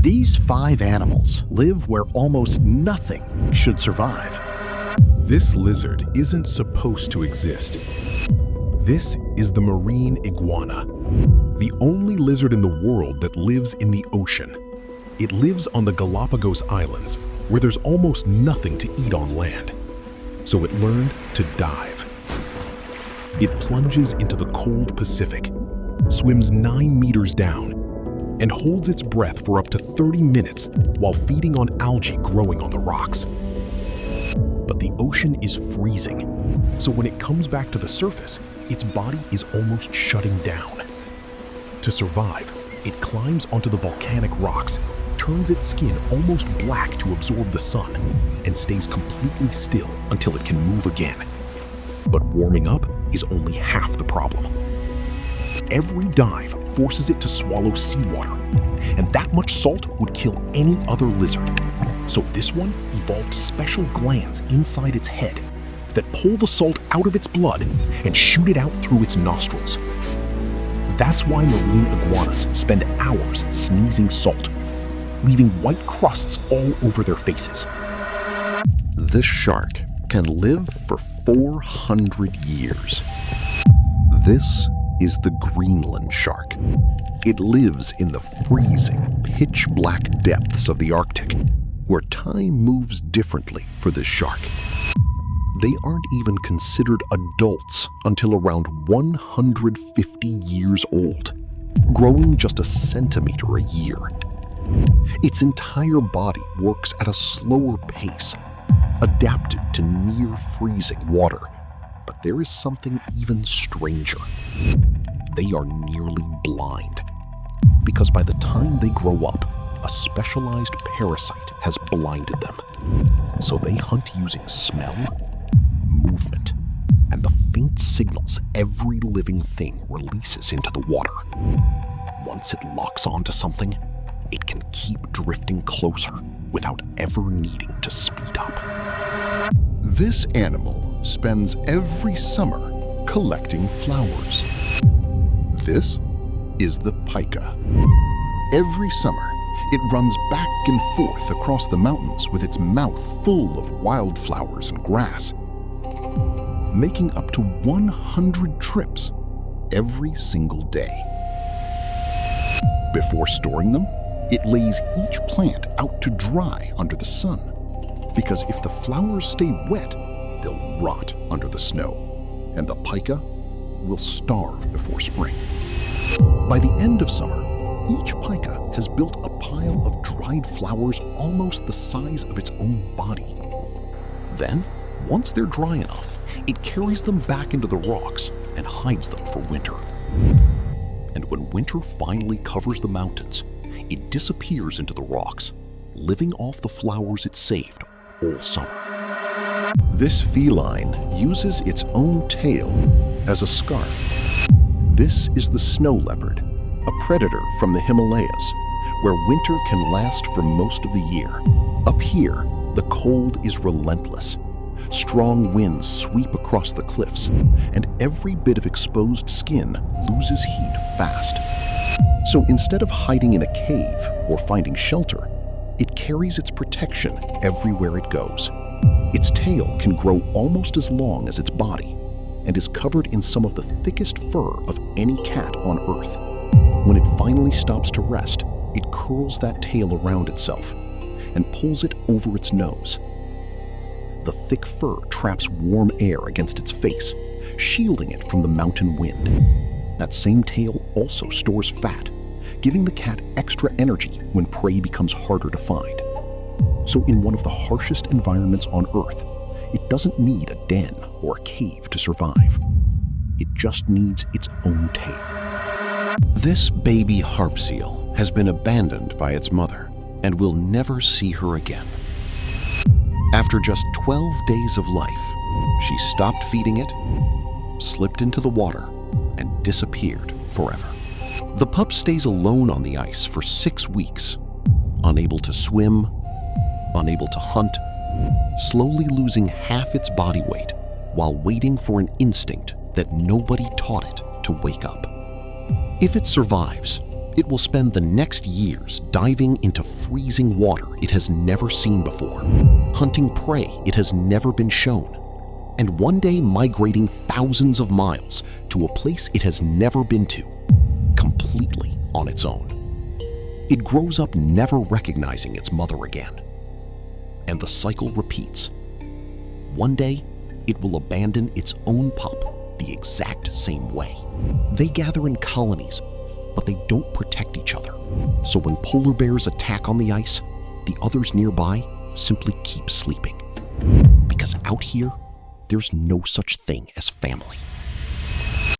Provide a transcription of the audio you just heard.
These 5 animals live where almost nothing should survive. This lizard isn't supposed to exist. This is the marine iguana, the only lizard in the world that lives in the ocean. It lives on the Galapagos Islands, where there's almost nothing to eat on land. So it learned to dive. It plunges into the cold Pacific, swims 9 meters down, and holds its breath for up to 30 minutes while feeding on algae growing on the rocks. But the ocean is freezing, so when it comes back to the surface, its body is almost shutting down. To survive, it climbs onto the volcanic rocks, turns its skin almost black to absorb the sun, and stays completely still until it can move again. But warming up is only half the problem. Every dive forces it to swallow seawater, and that much salt would kill any other lizard. So this one evolved special glands inside its head that pull the salt out of its blood and shoot it out through its nostrils. That's why marine iguanas spend hours sneezing salt, leaving white crusts all over their faces. This shark can live for 400 years. This is the Greenland shark. It lives in the freezing, pitch-black depths of the Arctic, where time moves differently for this shark. They aren't even considered adults until around 150 years old, growing just a centimeter a year. Its entire body works at a slower pace, adapted to near-freezing water. But there is something even stranger. They are nearly blind, because by the time they grow up, a specialized parasite has blinded them. So they hunt using smell, movement, and the faint signals every living thing releases into the water. Once it locks onto something, it can keep drifting closer without ever needing to speed up. This animal spends every summer collecting flowers. This is the pika. Every summer, it runs back and forth across the mountains with its mouth full of wildflowers and grass, making up to 100 trips every single day. Before storing them, it lays each plant out to dry under the sun, because if the flowers stay wet, they'll rot under the snow, and the pika will starve before spring. By the end of summer, each pika has built a pile of dried flowers almost the size of its own body. Then, once they're dry enough, it carries them back into the rocks and hides them for winter. And when winter finally covers the mountains, it disappears into the rocks, living off the flowers it saved all summer. This feline uses its own tail as a scarf. This is the snow leopard, a predator from the Himalayas, where winter can last for most of the year. Up here, the cold is relentless. Strong winds sweep across the cliffs, and every bit of exposed skin loses heat fast. So instead of hiding in a cave or finding shelter, it carries its protection everywhere it goes. Its tail can grow almost as long as its body and is covered in some of the thickest fur of any cat on Earth. When it finally stops to rest, it curls that tail around itself and pulls it over its nose. The thick fur traps warm air against its face, shielding it from the mountain wind. That same tail also stores fat, giving the cat extra energy when prey becomes harder to find. So in one of the harshest environments on Earth, it doesn't need a den or a cave to survive. It just needs its own tail. This baby harp seal has been abandoned by its mother and will never see her again. After just 12 days of life, she stopped feeding it, slipped into the water, and disappeared forever. The pup stays alone on the ice for 6 weeks, unable to swim, unable to hunt, slowly losing half its body weight while waiting for an instinct that nobody taught it to wake up. If it survives, It will spend the next years diving into freezing water it has never seen before, hunting prey it has never been shown, and one day migrating thousands of miles to a place it has never been to, completely on its own. It grows up never recognizing its mother again. And the cycle repeats. One day, it will abandon its own pup the exact same way. They gather in colonies, but they don't protect each other. So when polar bears attack on the ice, the others nearby simply keep sleeping. Because out here, there's no such thing as family.